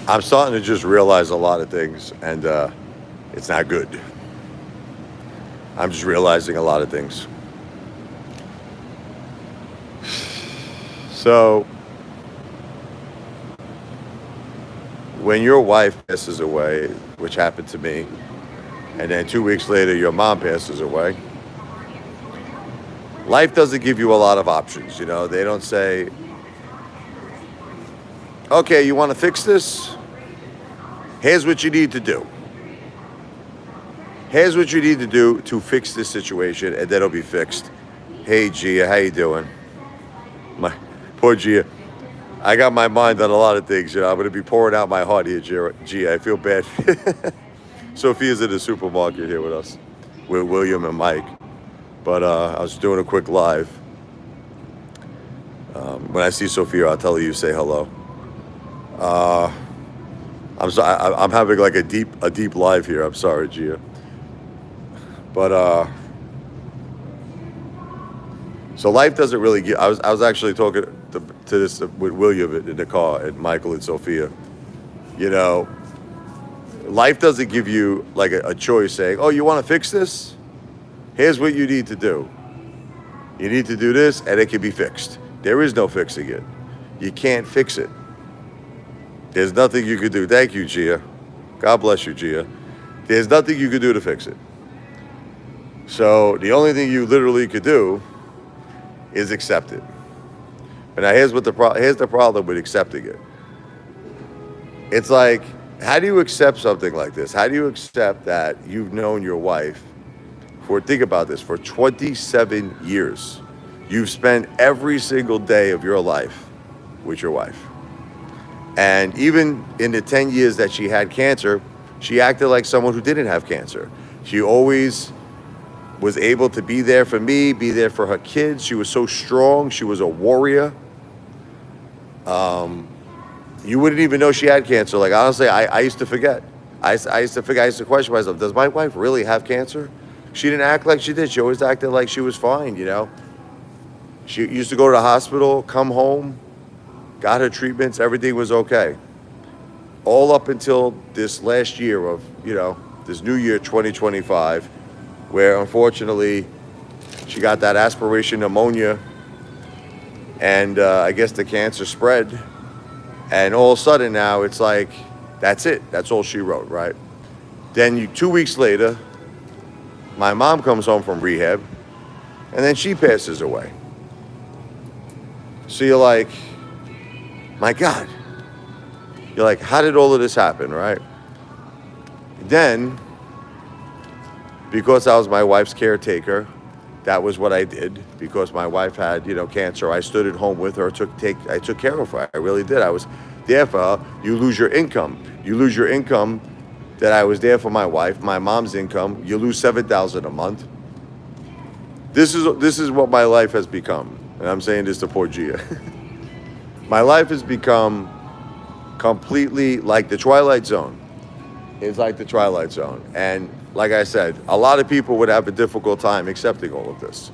I'm starting to just realize a lot of things, and it's not good. I'm just realizing a lot of things. So, when your wife passes away, which happened to me, and then 2 weeks later your mom passes away, life doesn't give you a lot of options. They don't say, okay, you want to fix this? Here's what you need to do. Here's what you need to do to fix this situation, and then it'll be fixed. Hey, Gia, how you doing? My poor Gia. I got my mind on a lot of things. I'm going to be pouring out my heart here, Gia. I feel bad. Sophia's in the supermarket here with us, with William and Mike. But I was doing a quick live. When I see Sophia, I'll tell her you say hello. I'm having like a deep live here. I'm sorry, Gia. But so life doesn't really give. I was actually talking to this with William in the car, and Michael and Sophia. Life doesn't give you like a choice saying, oh, you want to fix this? Here's what you need to do. You need to do this, and it can be fixed. There is no fixing it. You can't fix it. There's nothing you could do. Thank you, Gia. God bless you, Gia. There's nothing you could do to fix it. So the only thing you literally could do is accept it. But now here's the problem with accepting it. It's like, how do you accept something like this? How do you accept that you've known your wife think about this, for 27 years? You've spent every single day of your life with your wife. And even in the 10 years that she had cancer, she acted like someone who didn't have cancer. She always was able to be there for me, be there for her kids. She was so strong. She was a warrior. You wouldn't even know she had cancer. Like, honestly, I used to forget. I used to question myself, does my wife really have cancer? She didn't act like she did. She always acted like she was fine, She used to go to the hospital, come home, got her treatments, everything was okay. All up until this last year of, this new year, 2025, where unfortunately she got that aspiration pneumonia, and I guess the cancer spread. And all of a sudden now it's like, that's it. That's all she wrote, right? Then 2 weeks later, my mom comes home from rehab, and then she passes away. So you're like, my God. You're like, how did all of this happen, right? Then, because I was my wife's caretaker, that was what I did. Because my wife had, cancer, I stood at home with her, I took care of her. I really did. I was there for her. You lose your income. You lose your income that I was there for my wife, my mom's income. You lose $7,000 a month. This is what my life has become. And I'm saying this to poor Gia. My life has become completely like the Twilight Zone. It's like the Twilight Zone. And like I said, a lot of people would have a difficult time accepting all of this.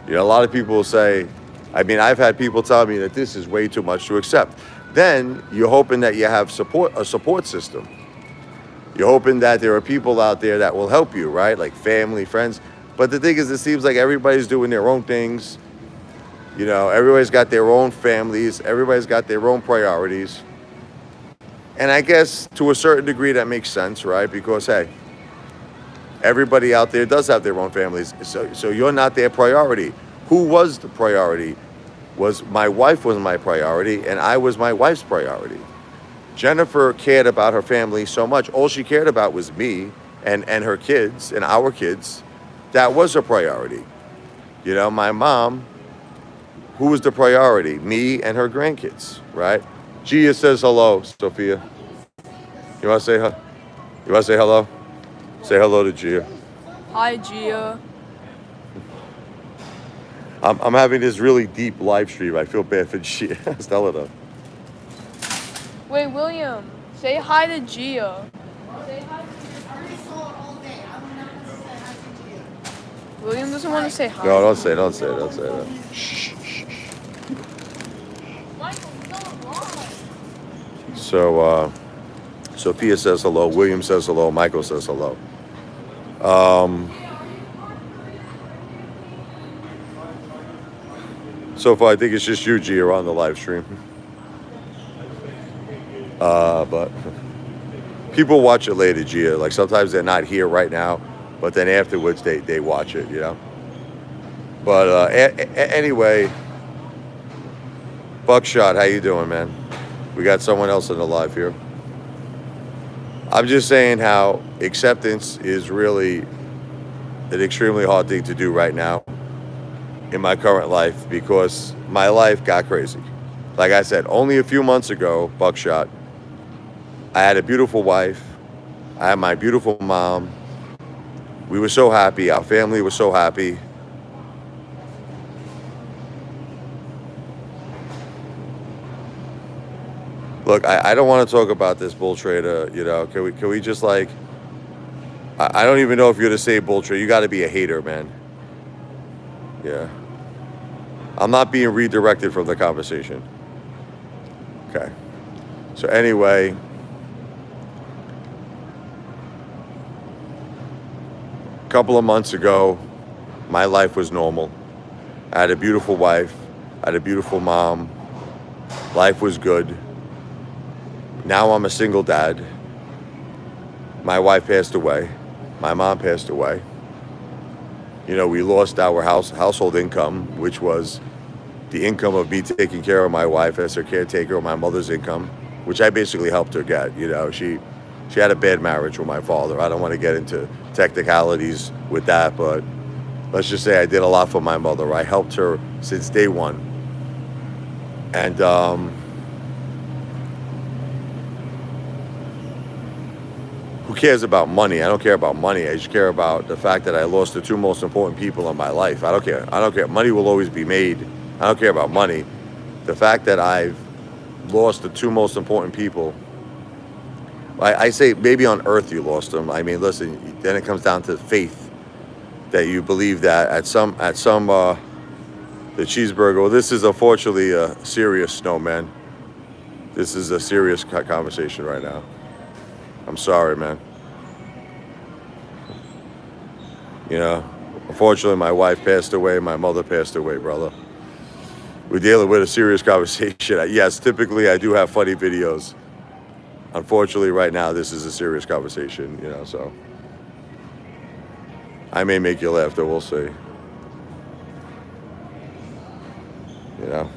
A lot of people will say, I've had people tell me that this is way too much to accept. Then you're hoping that you have a support system. You're hoping that there are people out there that will help you, right? Like family, friends. But the thing is, it seems like everybody's doing their own things. Everybody's got their own families. Everybody's got their own priorities. And I guess to a certain degree that makes sense, right? Because, hey, everybody out there does have their own families. So you're not their priority. Who was the priority? My wife was my priority, and I was my wife's priority. Jennifer cared about her family so much. All she cared about was me and her kids and our kids. That was her priority. My mom, who was the priority? Me and her grandkids, right? Gia says hello, Sophia. You want to say hi? You want to say hello? Say hello to Gia. Hi, Gia. I'm having this really deep live stream. I feel bad for Gia. Tell her though. Wait, William, say hi to Gia. Say hi to Gia. I already saw it all day. I would never say hi to Gia. William doesn't want to say hi. No, don't say that. Shh. Michael, no, why? So, Sophia says hello. William says hello. Michael says hello. So far, I think it's just you, Gia, on the live stream. But people watch it later, Gia. Like sometimes they're not here right now, but then afterwards they watch it, you know. But anyway, Buckshot, how you doing, man? We got someone else in the live here. I'm just saying how acceptance is really an extremely hard thing to do right now in my current life because my life got crazy. Like I said, only a few months ago, Buckshot, I had a beautiful wife. I had my beautiful mom. We were so happy. Our family was so happy. Look, I don't want to talk about this bull trader, you know. Can we just like, I don't even know if you're to say bull trader. You got to be a hater, man. Yeah. I'm not being redirected from the conversation. Okay. So anyway, a couple of months ago, my life was normal. I had a beautiful wife. I had a beautiful mom. Life was good. Now I'm a single dad. My wife passed away. My mom passed away. You know, we lost our household income, which was the income of me taking care of my wife as her caretaker, my mother's income, which I basically helped her get. You know, she had a bad marriage with my father. I don't want to get into technicalities with that, but let's just say I did a lot for my mother. I helped her since day one. And who cares about money? I don't care about money. I just care about the fact that I lost the two most important people in my life. I don't care. I don't care. Money will always be made. I don't care about money. The fact that I've lost the two most important people, I say maybe on earth you lost them. I mean, listen, then it comes down to faith that you believe that at some the cheeseburger. Well, this is unfortunately a serious snowman. This is a serious conversation right now. I'm sorry, man. You know, unfortunately, my wife passed away. My mother passed away, brother. We're dealing with a serious conversation. Yes, typically I do have funny videos. Unfortunately, right now, this is a serious conversation, you know, so. I may make you laugh, though. We'll see. You know.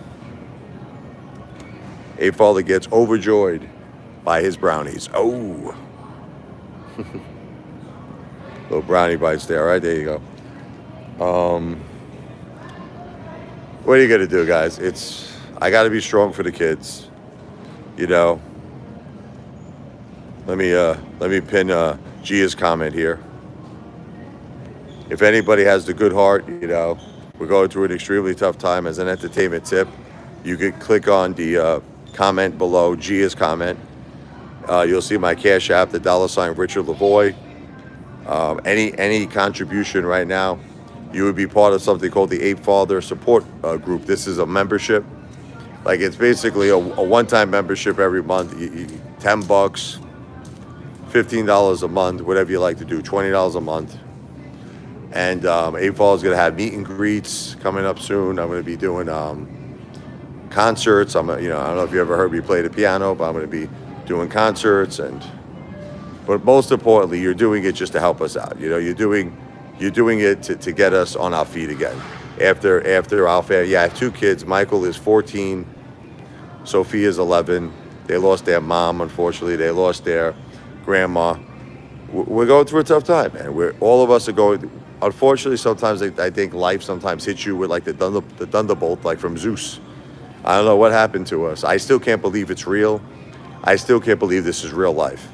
Apefather gets overjoyed by his brownies. Oh. Little brownie bites there. All right, there you go. What are you going to do, guys? I got to be strong for the kids. You know. Let me pin Gia's comment here. If anybody has the good heart, you know, we're going through an extremely tough time. As an entertainment tip, you could click on the comment below Gia's comment. You'll see my Cash App, the $ Richard Lavoie. Any contribution right now, you would be part of something called the Apefather support group. This is a membership. Like, it's basically a one-time membership every month. $10, $15 a month, whatever you like to do, $20 a month. And Apefather is going to have meet and greets coming up soon. I'm going to be doing concerts. I don't know if you ever heard me play the piano, but I'm going to be doing concerts. But most importantly, you're doing it just to help us out. You know, you're doing it to get us on our feet again. After our family, I have two kids. Michael is 14. Sophia is 11. They lost their mom, unfortunately. They lost their grandma. We're going through a tough time, man. All of us are going. Unfortunately, sometimes I think life sometimes hits you with like the thunderbolt, like from Zeus. I don't know what happened to us. I still can't believe it's real. I still can't believe this is real life.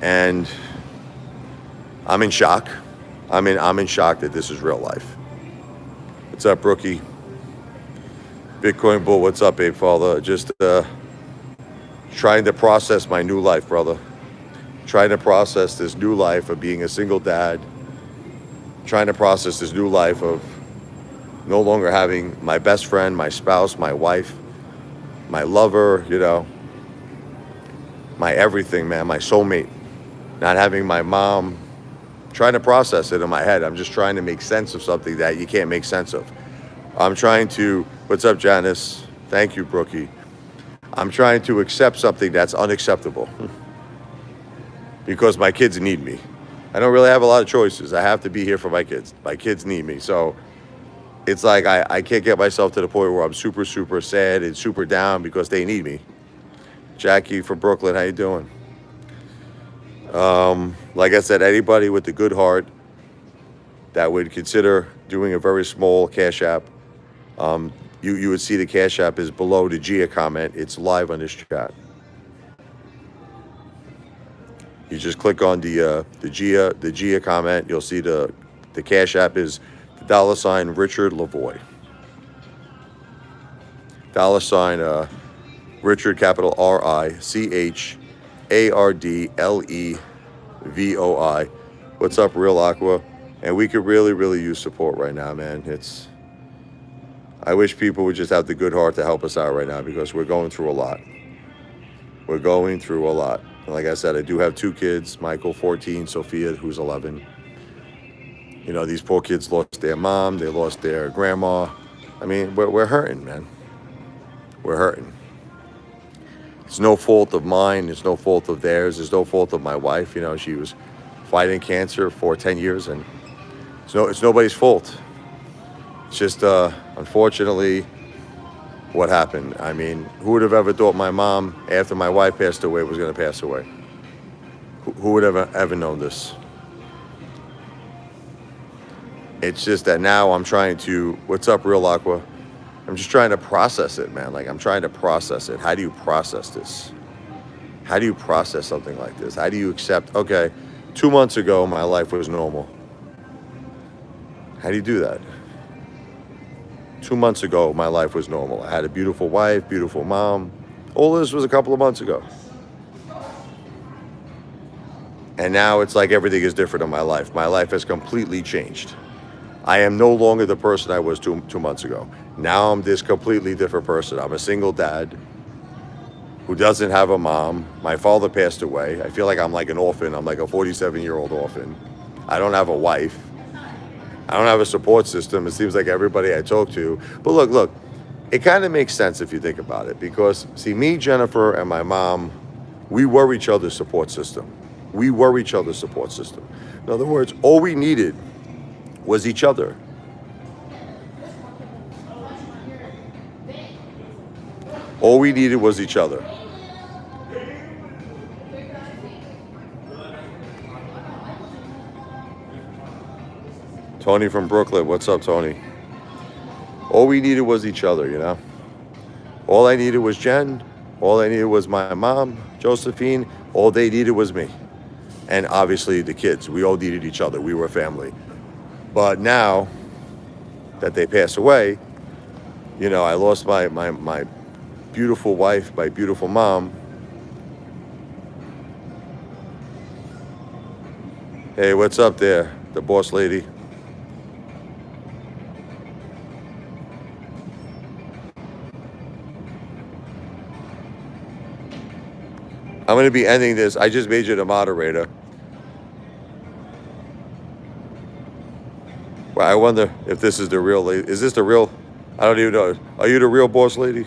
And I'm in shock. I'm in shock that this is real life. What's up, Brookie? Bitcoin Bull, what's up, Apefather? Just trying to process my new life, brother. Trying to process this new life of being a single dad. Trying to process this new life of no longer having my best friend, my spouse, my wife, my lover, you know. my everything, man, my soulmate. Not having my mom, trying to process it in my head. I'm just trying to make sense of something that you can't make sense of. I'm trying to, what's up, Janice? Thank you, Brookie. I'm trying to accept something that's unacceptable because my kids need me. I don't really have a lot of choices. I have to be here for my kids. My kids need me. So it's like I can't get myself to the point where I'm super, super sad and super down because they need me. Jackie from Brooklyn, how you doing? Like I said, anybody with a good heart that would consider doing a very small Cash App, you would see the Cash App is below the Gia comment. It's live on this chat. You just click on the Gia comment. You'll see the Cash App is $ Richard Lavoie. $ Richard, capital RICHARDLEVOI. What's up, Real Aqua? And we could really, really use support right now, man. I wish people would just have the good heart to help us out right now because we're going through a lot. We're going through a lot. And like I said, I do have 2 kids, Michael, 14, Sophia, who's 11. You know, these poor kids lost their mom. They lost their grandma. I mean, we're hurting, man. We're hurting. It's no fault of mine. It's no fault of theirs. It's no fault of my wife. You know, she was fighting cancer for 10 years, and it's nobody's fault. It's just, unfortunately, what happened. I mean, who would have ever thought my mom, after my wife passed away, was going to pass away? Who would ever known this? It's just that now I'm trying to, what's up, Real Aqua? I'm just trying to process it, man. Like, I'm trying to process it. How do you process this? How do you process something like this? How do you accept, okay, 2 months ago, my life was normal. How do you do that? 2 months ago, my life was normal. I had a beautiful wife, beautiful mom. All this was a couple of months ago. And now it's like everything is different in my life. My life has completely changed. I am no longer the person I was two months ago. Now I'm this completely different person. I'm a single dad who doesn't have a mom. My father passed away. I feel like I'm like an orphan. I'm like a 47-year-old orphan. I don't have a wife. I don't have a support system. It seems like everybody I talk to. But look, it kind of makes sense if you think about it. Because, see, me, Jennifer, and my mom, we were each other's support system. We were each other's support system. In other words, all we needed was each other. All we needed was each other. Tony from Brooklyn, what's up, Tony? All we needed was each other, you know? All I needed was Jen. All I needed was my mom, Josephine. All they needed was me. And obviously the kids. We all needed each other. We were family. But now that they passed away, you know, I lost my beautiful wife, my beautiful mom. Hey, what's up there, the boss lady? I'm going to be ending this. I just made you the moderator. Well, I wonder if this is the real lady. Is this the real? I don't even know. Are you the real boss lady?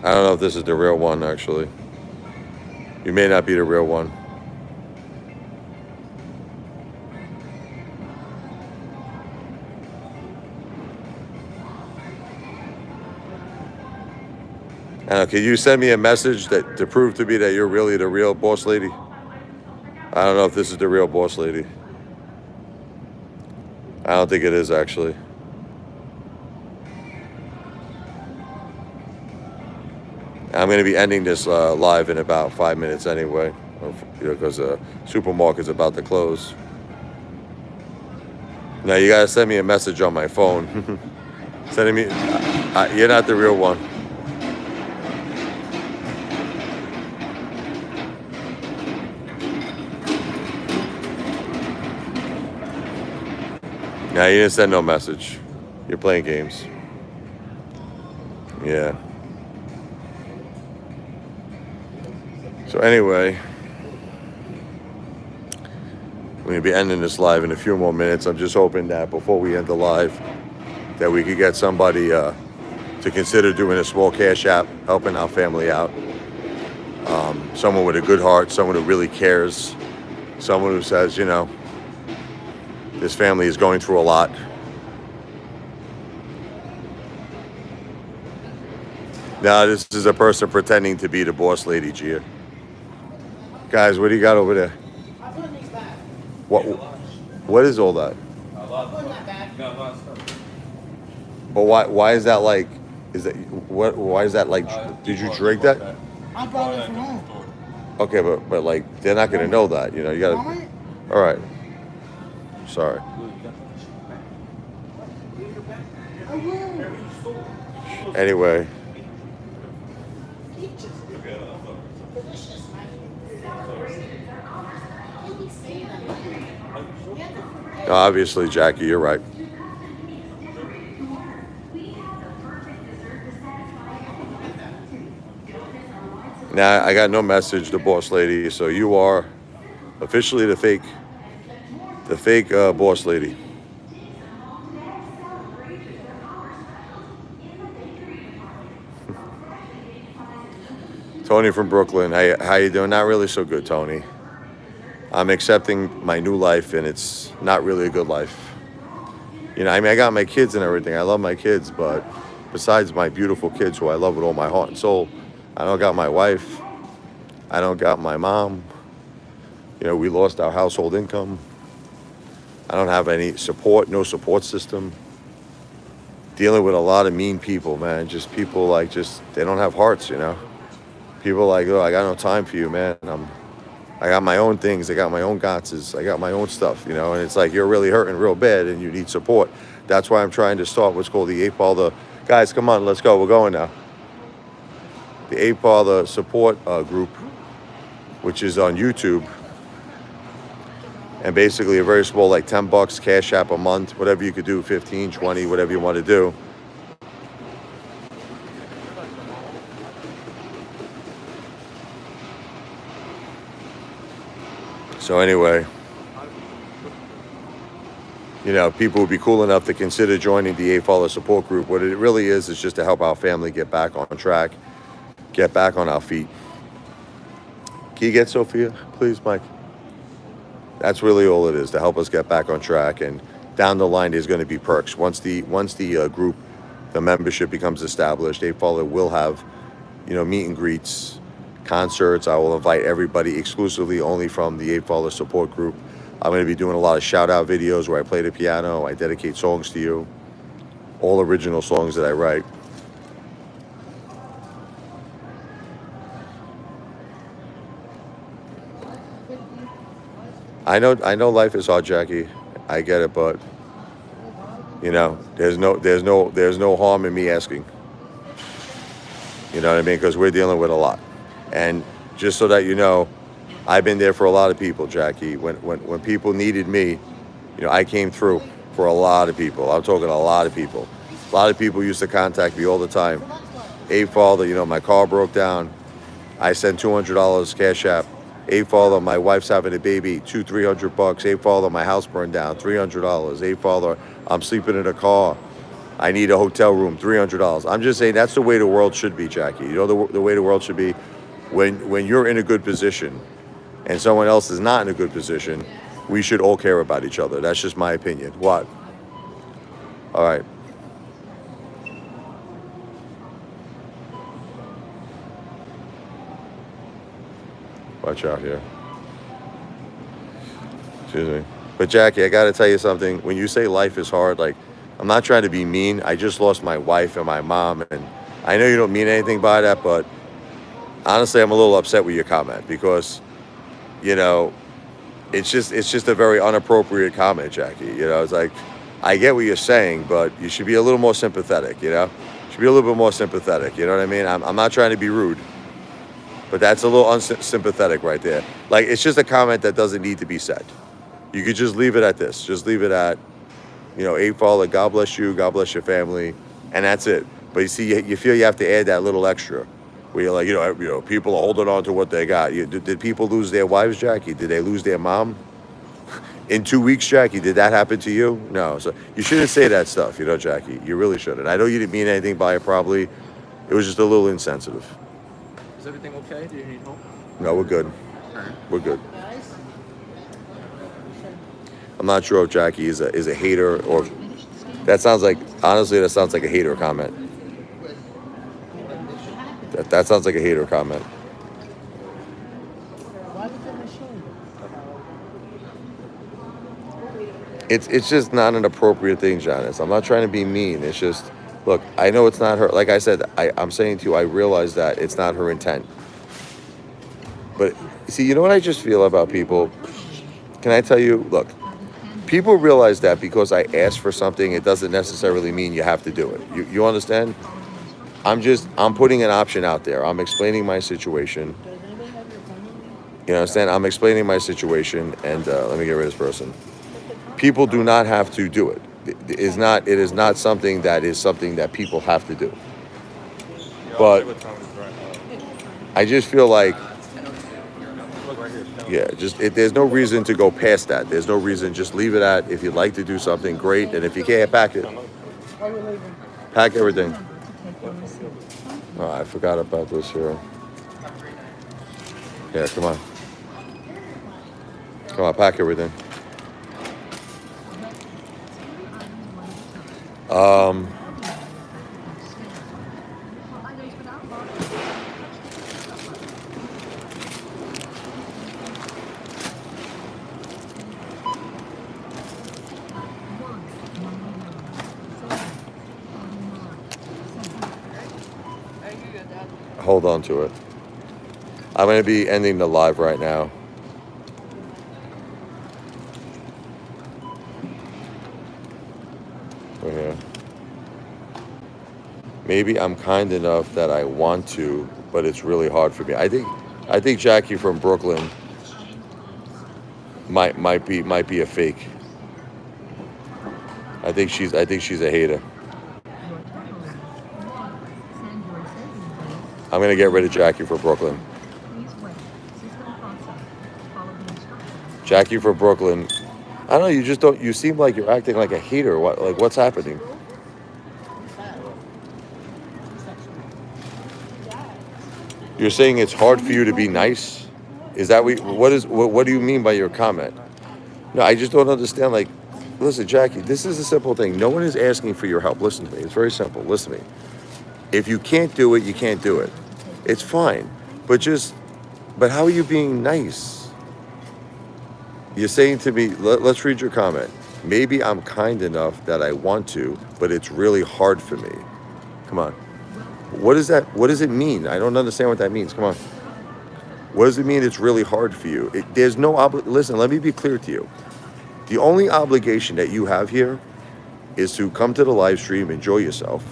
I don't know if this is the real one, actually. You may not be the real one. Can you send me a message to prove to me that you're really the real boss lady? I don't know if this is the real boss lady. I don't think it is, actually. I'm going to be ending this live in about 5 minutes anyway, because the supermarket's about to close. Now, you got to send me a message on my phone. Sending me, you're not the real one. Now, you didn't send no message. You're playing games. Yeah. So anyway, we're going to be ending this live in a few more minutes. I'm just hoping that before we end the live, that we could get somebody to consider doing a small cash app, helping our family out. Someone with a good heart, someone who really cares, someone who says, you know, this family is going through a lot. Now, this is a person pretending to be the boss lady, Gia. Guys, what do you got over there? I'm putting these back. What is all that? I'm putting that back. But why is that like? Is that what? Why is that like? Did you drink that? I brought it from home. Okay, but like they're not gonna know that. You know, you gotta. Want it? All right. Sorry. I will. Anyway, Peaches. Delicious, man. Can't be saying that. obviously, Jackie, you're right. Now I got no message, the boss lady. So you are officially the fake boss lady. Tony from Brooklyn. Hey, how you doing? Not really so good, Tony. I'm accepting my new life, and it's not really a good life. You know, I mean, I got my kids and everything. I love my kids, but besides my beautiful kids, who I love with all my heart and soul, I don't got my wife. I don't got my mom. You know, we lost our household income. I don't have any support, no support system. Dealing with a lot of mean people, man. Just people like, they don't have hearts, you know. People like, oh, I got no time for you, man. I got my own things. I got my own gotses. I got my own stuff, you know. And it's like, you're really hurting real bad and you need support. That's why I'm trying to start what's called the Apefather. Guys, come on, let's go. We're going now. The Apefather support group, which is on YouTube. And basically a very small, like $10 cash app a month, whatever you could do, 15, 20, whatever you want to do. So anyway, you know, people would be cool enough to consider joining the Apefather support group. What it really is just to help our family get back on track, get back on our feet. Can you get Sophia, please, Mike? That's really all it is, to help us get back on track. And down the line, there's going to be perks. Once the group, the membership becomes established, Apefather will have, you know, meet and greets, concerts. I will invite everybody exclusively only from the Apefather support group. I'm going to be doing a lot of shout out videos where I play the piano. I dedicate songs to you, all original songs that I write. I know life is hard, Jackie. I get it, but you know, there's no harm in me asking. You know what I mean? Because we're dealing with a lot. And just so that you know, I've been there for a lot of people, Jackie. When people needed me, you know, I came through for a lot of people. I'm talking a lot of people. A lot of people used to contact me all the time. Apefather, you know, my car broke down. I sent $200 cash app. Apefather, my wife's having a baby, $300. Apefather, my house burned down, $300. Apefather, I'm sleeping in a car. I need a hotel room, $300. I'm just saying that's the way the world should be, Jackie. You know the way the world should be? When you're in a good position and someone else is not in a good position, we should all care about each other. That's just my opinion. What? All right. Watch out here. Excuse me. But Jackie, I got to tell you something. When you say life is hard, like, I'm not trying to be mean. I just lost my wife and my mom. And I know you don't mean anything by that, but honestly, I'm a little upset with your comment because, you know, it's just a very inappropriate comment, Jackie. You know, it's like, I get what you're saying, but you should be a little more sympathetic, you know? You should be a little bit more sympathetic, you know what I mean? I'm not trying to be rude. But that's a little unsympathetic right there. Like, it's just a comment that doesn't need to be said. You could just leave it at this. Just leave it at, you know, Apefather, God bless you, God bless your family, and that's it. But you see, you feel you have to add that little extra, where you're like, people are holding on to what they got. Did people lose their wives, Jackie? Did they lose their mom? In 2 weeks, Jackie, did that happen to you? No. So you shouldn't say that stuff, Jackie. You really shouldn't. I know you didn't mean anything by it, probably. It was just a little insensitive. Is everything okay? Do you need help? No, we're good. All right. We're good. I'm not sure if Jackie is a hater or that sounds like a hater comment. That sounds like a hater comment. It's just not an appropriate thing, Janice. I'm not trying to be mean. It's just, look, I know it's not her. Like I said, I'm saying to you, I realize that it's not her intent. But see, you know what I just feel about people? Can I tell you, look, people realize that because I ask for something, it doesn't necessarily mean you have to do it. You understand? I'm putting an option out there. I'm explaining my situation. You understand? I'm explaining my situation, and let me get rid of this person. People do not have to do it. It is not something that people have to do. But I just feel like, there's no reason to go past that. There's no reason. Just leave it at, if you'd like to do something, great. And if you can't, pack it. Pack everything. Oh, I forgot about this here. Yeah, come on. Come on, pack everything. Hold on to it. I'm going to be ending the live right now. Right here. Maybe I'm kind enough that I want to, but it's really hard for me. I think Jackie from Brooklyn might be a fake. I think she's a hater. I'm gonna get rid of Jackie for Brooklyn. Jackie for Brooklyn. I don't know. You just don't. You seem like you're acting like a hater. What's happening? You're saying it's hard for you to be nice? Is that what do you mean by your comment? No, I just don't understand. Like, listen, Jackie, this is a simple thing. No one is asking for your help. Listen to me. It's very simple. Listen to me. If you can't do it, you can't do it. It's fine. But how are you being nice? You're saying to me, let's read your comment. Maybe I'm kind enough that I want to, but it's really hard for me. Come on. What is that? What does it mean? I don't understand what that means. Come on. What does it mean it's really hard for you? There's no listen, let me be clear to you. The only obligation that you have here is to come to the live stream, enjoy yourself.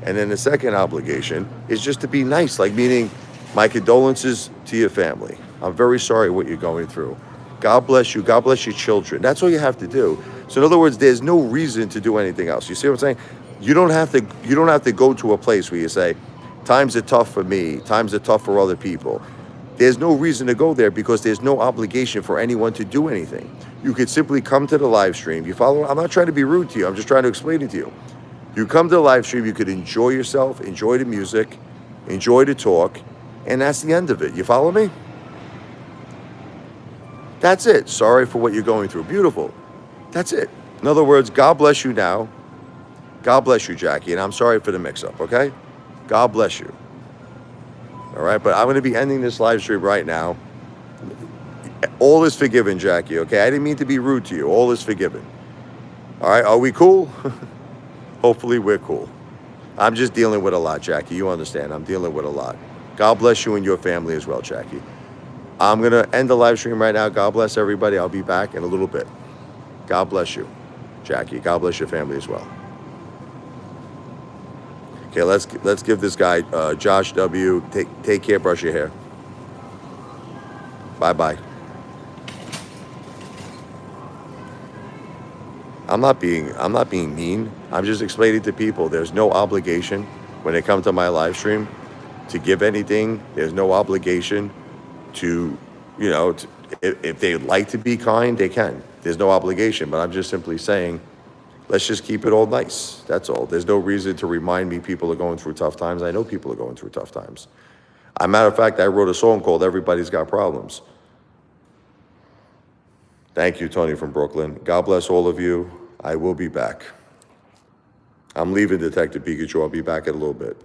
And then the second obligation is just to be nice, like meaning my condolences to your family. I'm very sorry what you're going through. God bless you. God bless your children. That's all you have to do. So in other words, there's no reason to do anything else. You see what I'm saying? You don't have to go to a place where you say, times are tough for me, times are tough for other people. There's no reason to go there because there's no obligation for anyone to do anything. You could simply come to the live stream. You follow? I'm not trying to be rude to you. I'm just trying to explain it to you. You come to the live stream, you could enjoy yourself, enjoy the music, enjoy the talk, and that's the end of it. You follow me? That's it. Sorry for what you're going through. Beautiful. That's it. In other words, God bless you now. God bless you, Jackie, and I'm sorry for the mix-up, okay? God bless you. All right, but I'm going to be ending this live stream right now. All is forgiven, Jackie, okay? I didn't mean to be rude to you. All is forgiven. All right, are we cool? Hopefully we're cool. I'm just dealing with a lot, Jackie. You understand. I'm dealing with a lot. God bless you and your family as well, Jackie. I'm going to end the live stream right now. God bless everybody. I'll be back in a little bit. God bless you, Jackie. God bless your family as well. Okay, let's give this guy, Josh W. Take care, brush your hair. Bye-bye. I'm not being mean. I'm just explaining to people there's no obligation when they come to my live stream to give anything. There's no obligation to, you know, if they'd like to be kind, they can. There's no obligation, but I'm just simply saying, let's just keep it all nice. That's all. There's no reason to remind me people are going through tough times. I know people are going through tough times. As a matter of fact, I wrote a song called Everybody's Got Problems. Thank you, Tony from Brooklyn. God bless all of you. I will be back. I'm leaving, Detective Pikachu. I'll be back in a little bit.